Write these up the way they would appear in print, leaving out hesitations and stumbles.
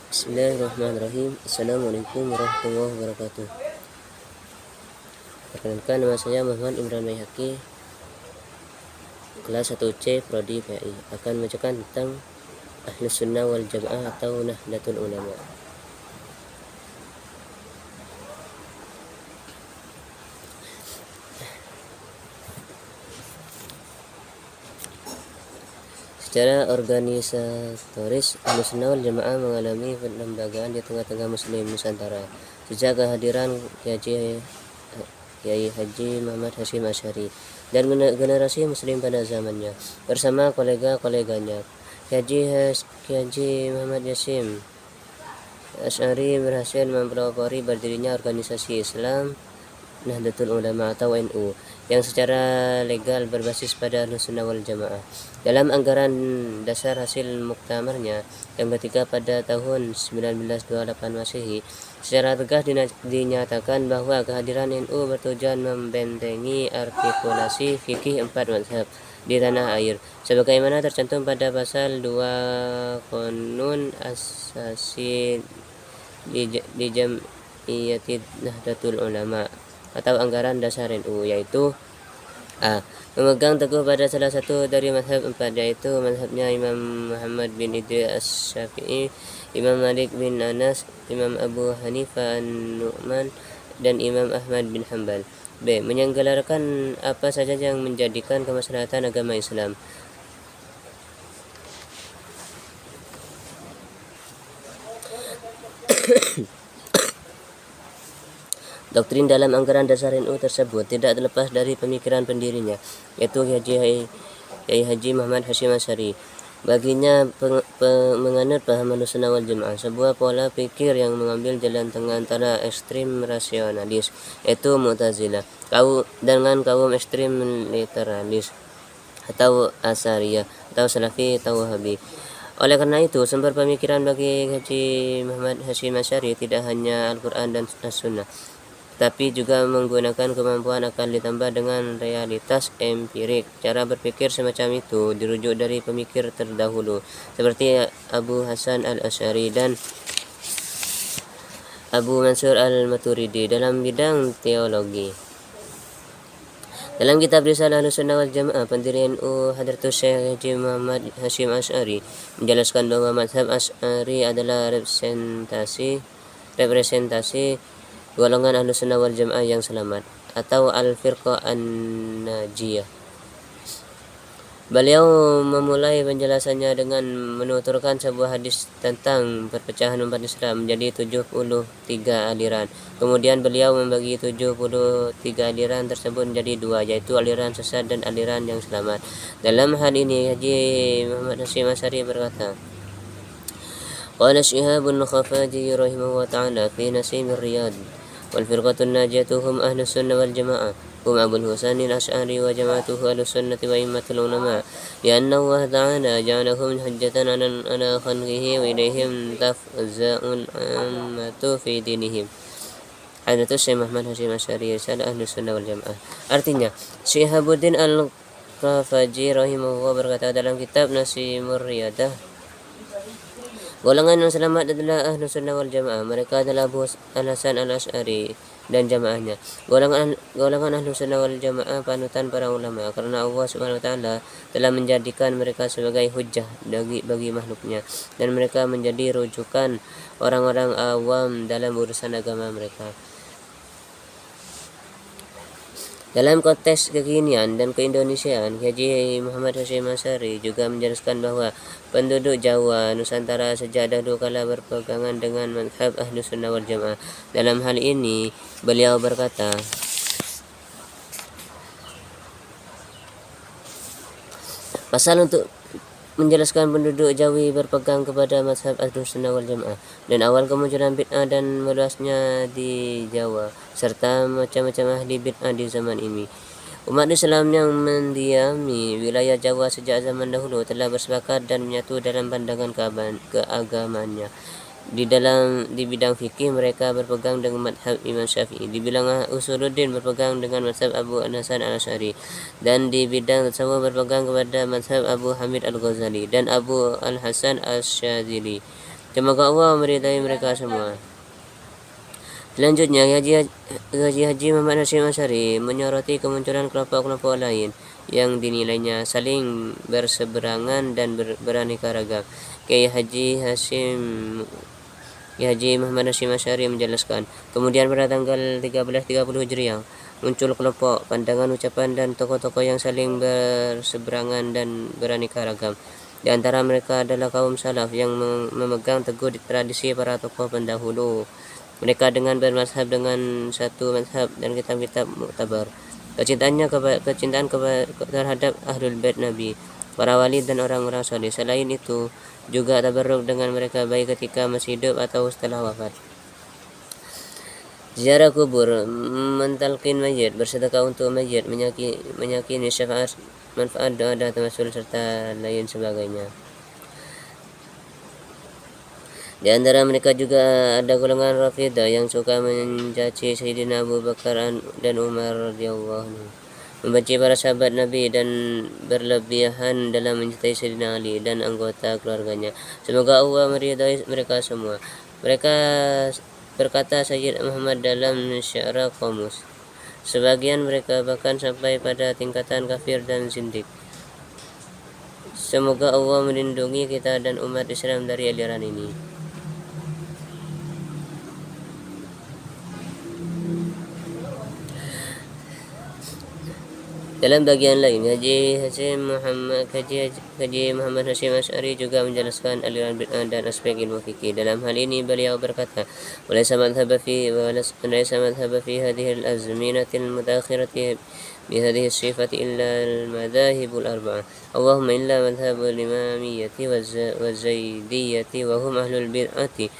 Bismillahirrahmanirrahim. Assalamualaikum warahmatullahi wabarakatuh. Perkenalkan, nama saya Muhammad Imran Mayhaki, kelas 1C Prodi PAI. Akan membacakan tentang Ahlus Sunnah wal Jamaah atau Nahdlatul Ulama. Secara organisatoris, Ahlus Sunnah wal Jamaah mengalami pelembagaan di tengah-tengah Muslim Nusantara sejak kehadiran Kiai Haji Muhammad Hasyim Asy'ari dan generasi Muslim pada zamannya bersama kolega-koleganya. Kiai Haji Muhammad Hasyim Asy'ari berhasil mempelopori berdirinya organisasi Islam Nahdlatul Ulama atau NU yang secara legal berbasis pada Ahlus Sunnah wal Jamaah. Dalam anggaran dasar hasil muktamarnya yang ketiga pada tahun 1928 Masehi, secara tegas dinyatakan bahwa kehadiran NU bertujuan membentengi artikulasi fikih empat mazhab di tanah air sebagaimana tercantum pada pasal 2 Qanun Asasi di Jam'iyyati Nahdlatul Ulama atau anggaran dasar NU, yaitu A. Memegang teguh pada salah satu dari mazhab empat, yaitu mazhabnya Imam Muhammad bin Idris Asy-Syafi'i, Imam Malik bin Anas, Imam Abu Hanifah An-Nu'man, dan Imam Ahmad bin Hanbal. B. Menyelenggarakan apa saja yang menjadikan kemaslahatan agama Islam. Doktrin dalam anggaran dasar NU tersebut tidak terlepas dari pemikiran pendirinya, yaitu Kiai Haji Muhammad Hasyim Asy'ari. Baginya menganut paham Ahlus Sunnah wal Jamaah, sebuah pola pikir yang mengambil jalan tengah antara ekstrim rasionalis, yaitu Mu'tazilah, dengan kaum ekstrim literalis atau Asariyah atau Salafi atau Wahabi. Oleh karena itu, sumber pemikiran bagi Haji Muhammad Hasyim Asy'ari tidak hanya Al-Quran dan As-Sunnah, tapi juga menggunakan kemampuan akal ditambah dengan realitas empirik. Cara berpikir semacam itu dirujuk dari pemikir terdahulu seperti Abu Hasan al-Asy'ari dan Abu Mansur al-Maturidi dalam bidang teologi. Dalam kitab Risalah Ahlus Sunnah wal Jamaah, pendiri NU Hadratus Syekh Haji Muhammad Hasyim Asy'ari menjelaskan bahwa mazhab Asy'ari adalah representasi golongan Ahlus Sunnah wal Jamaah yang selamat atau Al-Firqah An-Najiyah. Beliau memulai penjelasannya dengan menuturkan sebuah hadis tentang perpecahan umat Islam menjadi 73 aliran. Kemudian beliau membagi 73 aliran tersebut menjadi dua, yaitu aliran sesat dan aliran yang selamat. Dalam hal ini Haji Muhammad Hasyim Asy'ari berkata, Qala Syihabun Khafaji rahimahullah ta'ala fi Nasim Riyad, wal firqatun najiyatu hum Ahlus Sunnah wal Jamaah, hum Abul Husain al-Asy'ari wa jama'atuhu Ahlus Sunnati wa immatul ulama, lianna Allah ta'ala ja'alahum hujjatan ala khalqihi wa ilaihim tafza'ul ammatu fi dinihim. Hadratus Syekh Muhammad Hasyim Asy'ari, Risalah Ahlus Sunnah wal Jamaah. Artinya, Syihabuddin Al-Qafaji rahimahullah berkata dalam kitab Nasimur Riyadah, golongan yang selamat adalah Ahlus Sunnah wal Jamaah. Mereka adalah Abu Al-Hasan al-Asy'ari dan jamaahnya. Golongan Ahlus Sunnah wal Jamaah panutan para ulama, karena Allah Subhanahu wa taala telah menjadikan mereka sebagai hujjah bagi makhluknya, dan mereka menjadi rujukan orang-orang awam dalam urusan agama mereka. Dalam konteks kekinian dan keindonesiaan, Haji Muhammad Hasyim Asy'ari juga menjelaskan bahwa penduduk Jawa Nusantara sejak dahulu kala berpegangan dengan mazhab Ahlus Sunnah wal Jamaah. Dalam hal ini, beliau berkata, pasal untuk menjelaskan penduduk Jawi berpegang kepada mazhab Ahlus Sunnah wal Jamaah dan awal kemunculan bid'ah dan meluasnya di Jawa serta macam-macam ahli bid'ah di zaman ini. Umat Islam yang mendiami wilayah Jawa sejak zaman dahulu telah bersepakat dan menyatu dalam pandangan keagamannya. Di bidang fikih mereka berpegang dengan mazhab Imam Syafi'i, di bidang usuluddin berpegang dengan mazhab Abu Hasan al-Asy'ari, dan di bidang tasawuf berpegang kepada mazhab Abu Hamid al-Ghazali dan Abu al-Hasan al-Syadzili. Semoga Allah meridai mereka semua. Selanjutnya, Haji Muhammad Hashim Asy'ari menyoroti kemunculan kelompok-kelompok lain yang dinilainya saling berseberangan dan beraneka ragam. Haji Muhammad Hashim Asy'ari menjelaskan, kemudian pada tanggal 1330 Hijriah muncul kelompok, pandangan, ucapan, dan tokoh-tokoh yang saling berseberangan dan beraneka ragam. Di antara mereka adalah kaum salaf yang memegang teguh di tradisi para tokoh pendahulu. Mereka dengan bermazhab dengan satu mazhab dan kitab-kitab muktabar. Kecintaan terhadap Ahlul Bait Nabi, para wali dan orang-orang saleh. Selain itu, juga tabarruk dengan mereka baik ketika masih hidup atau setelah wafat. Ziarah kubur, mentalkin mayit, bersedekah untuk mayit, meyakini syafaat, manfaat doa dan tawasul serta lain sebagainya. Di antara mereka juga ada golongan Rafidah yang suka mencaci Sayyidina Abu Bakar dan Umar radhiyallahu anhu, membenci para sahabat Nabi dan berlebihan dalam mencintai Sayyidina Ali dan anggota keluarganya. Semoga Allah meridai mereka semua. Mereka berkata Sayyid Muhammad dalam Syara Qamus. Sebagian mereka bahkan sampai pada tingkatan kafir dan zindik. Semoga Allah melindungi kita dan umat Islam dari aliran ini. Dalam bagian lain, Haji Muhammad Hashim Asy'ari juga menjelaskan aliran bid'ah dan aspek ilmu fikih. Dalam hal ini beliau berkata, "Walaysa madhhaba fi hadhihi al-azminati al-mutaakhirati bihadhihi as-sifati illa al-madahibul arba'ah. Allahumma illa madhhabul imamiyyati waz-zaidiyyati wa hum ahlul bid'ati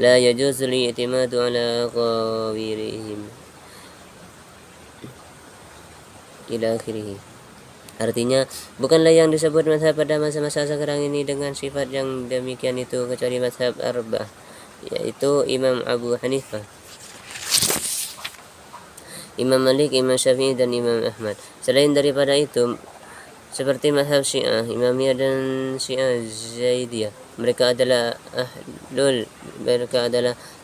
la yajuzu al-i'timadu ala ghawirihim." Ila akhirih. Artinya, bukanlah yang disebut mazhab pada masa-masa sekarang ini dengan sifat yang demikian itu kecuali mazhab arba'ah, yaitu Imam Abu Hanifah, Imam Malik, Imam Syafi'i, dan Imam Ahmad. Selain daripada itu, seperti mazhab Syiah, Imamiyah, dan Syiah Zaidiyah, mereka adalah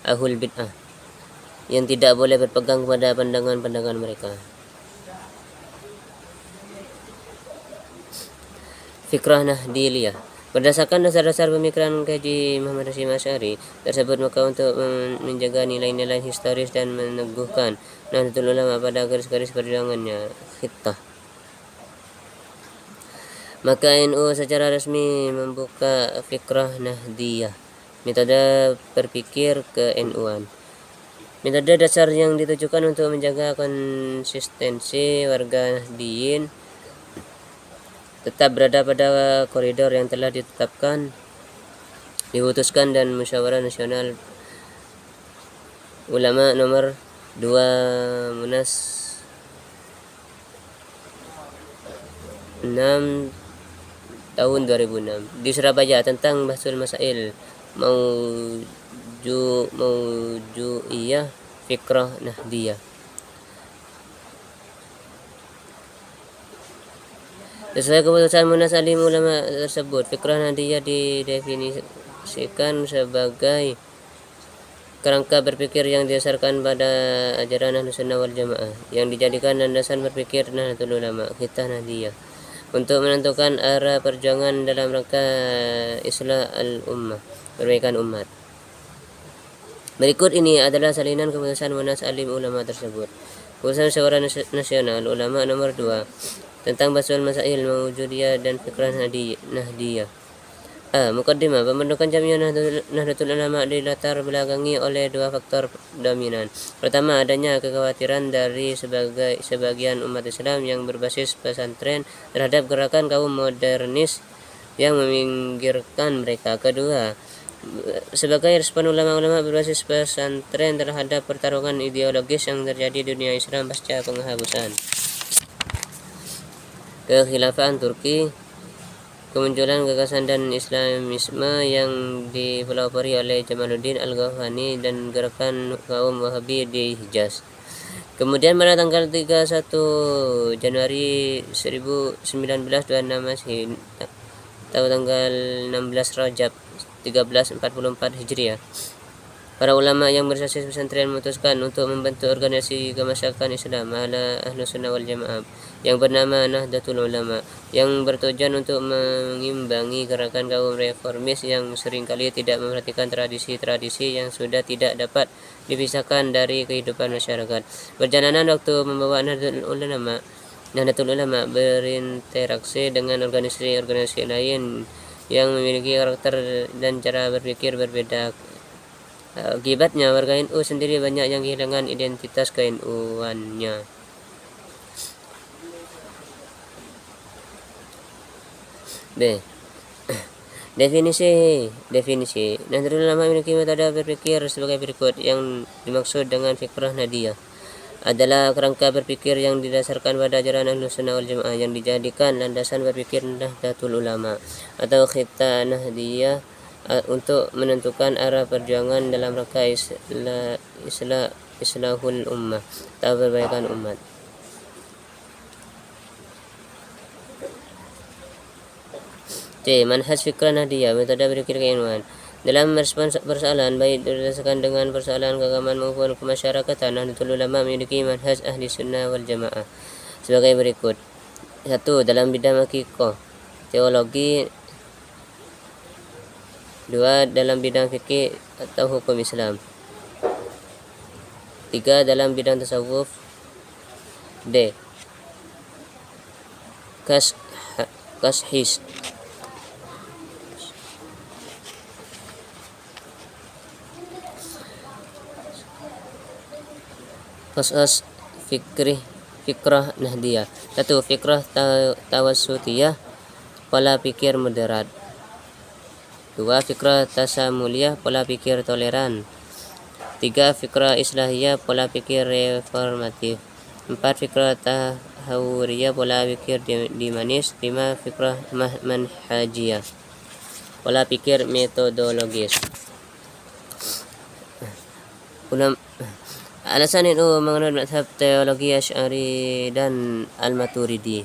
ahlul bid'ah yang tidak boleh berpegang pada pandangan-pandangan mereka. Fikrah Nahdiliyah. Berdasarkan dasar-dasar pemikiran Haji Muhammad Hashim Asy'ari tersebut, maka untuk menjaga nilai-nilai historis dan meneguhkan Nahdlatul Ulama pada garis-garis perjuangannya khittah, maka NU secara resmi membuka Fikrah Nahdiyah, metode berpikir ke-NU-an. Metode dasar yang ditujukan untuk menjaga konsistensi warga Nahdiyin tetap berada pada koridor yang telah ditetapkan, diputuskan dan Musyawarah Nasional Ulama nomor 2 Munas 6 tahun 2006 di Surabaya tentang Bahsul Masail Mauju'iyah Fikrah Nahdiyah. Sesuai keputusan Munas Alim Ulama tersebut, Fikrah Nahdiyah didefinisikan sebagai kerangka berpikir yang didasarkan pada ajaran Ahlus Sunnah wal Jamaah yang dijadikan landasan berpikir Nahdlatul Ulama Khittah Nahdiyah untuk menentukan arah perjuangan dalam rangka islah al-ummah, perbaikan umat. Berikut ini adalah salinan keputusan Munas Alim Ulama tersebut. Keputusan Musyawarah Nasional Ulama nomor 2 tentang Bahsul Masail Mauju'iyah dan Fikrah Nahdiyah. Mukaddimah. Pembentukan Jamiah Nahdlatul Ulama dilatar belakangi oleh dua faktor dominan. Pertama, adanya kekhawatiran dari sebagian umat Islam yang berbasis pesantren terhadap gerakan kaum modernis yang meminggirkan mereka. Kedua, sebagai respon ulama-ulama berbasis pesantren terhadap pertarungan ideologis yang terjadi di dunia Islam pasca penghabusan kekhilafan Turki, kemunculan gagasan dan Islamisme yang dipelopori oleh Jamaluddin Al-Ghazali dan gerakan kaum Wahabi di Hijaz. Kemudian pada tanggal 31 Januari 1926 Masehi atau tanggal 16 Rajab 1344 Hijriah. Para ulama yang bersasis pesantren memutuskan untuk membentuk organisasi kemasyarakatan Islam ala Ahlus Sunnah wal Jamaah yang bernama Nahdlatul Ulama, yang bertujuan untuk mengimbangi gerakan kaum reformis yang seringkali tidak memperhatikan tradisi-tradisi yang sudah tidak dapat dipisahkan dari kehidupan masyarakat. Perjalanan waktu membawa Nahdlatul Ulama berinteraksi dengan organisasi-organisasi lain yang memiliki karakter dan cara berpikir berbeda. Akibatnya warga NU sendiri banyak yang kehilangan identitas ke-NU-annya. B. Definisi Nahdlatul Ulama memiliki metode berpikir sebagai berikut. Yang dimaksud dengan fikrah Nahdiyah adalah kerangka berpikir yang didasarkan pada ajaran Ahlus Sunnah wal Jamaah yang dijadikan landasan berpikir Nahdlatul Ulama atau Khitta Nahdiyah untuk menentukan arah perjuangan dalam rangka islahul ummah atau perbaikan umat. C. Manhaj fikrah Nahdiyah, metode berpikir keilmuan. Dalam merespons persoalan baik berdasarkan dengan persoalan keagamaan maupun kemasyarakatan, Nahdlatul Ulama memiliki manhaj ahli sunnah wal jamaah sebagai berikut. 1. Dalam bidang akikoh, teologi. 2. Dalam bidang fikih atau hukum Islam. 3. Dalam bidang tasawuf. D. Kashis. Qasas fikrah Nahdiyah. 1. Fikrah tawassutiyah, pola pikir moderat. 2. Fikrah tasamuliyah, pola pikir toleran. 3. Fikrah islahiyah, pola pikir reformatif. 4. Fikrah tahawuriyah, pola pikir dimanis. 5. Fikrah manhajiyah, pola pikir metodologis. Alasan NU mengenal mazhab teologi Asy'ari dan Al-Maturidi.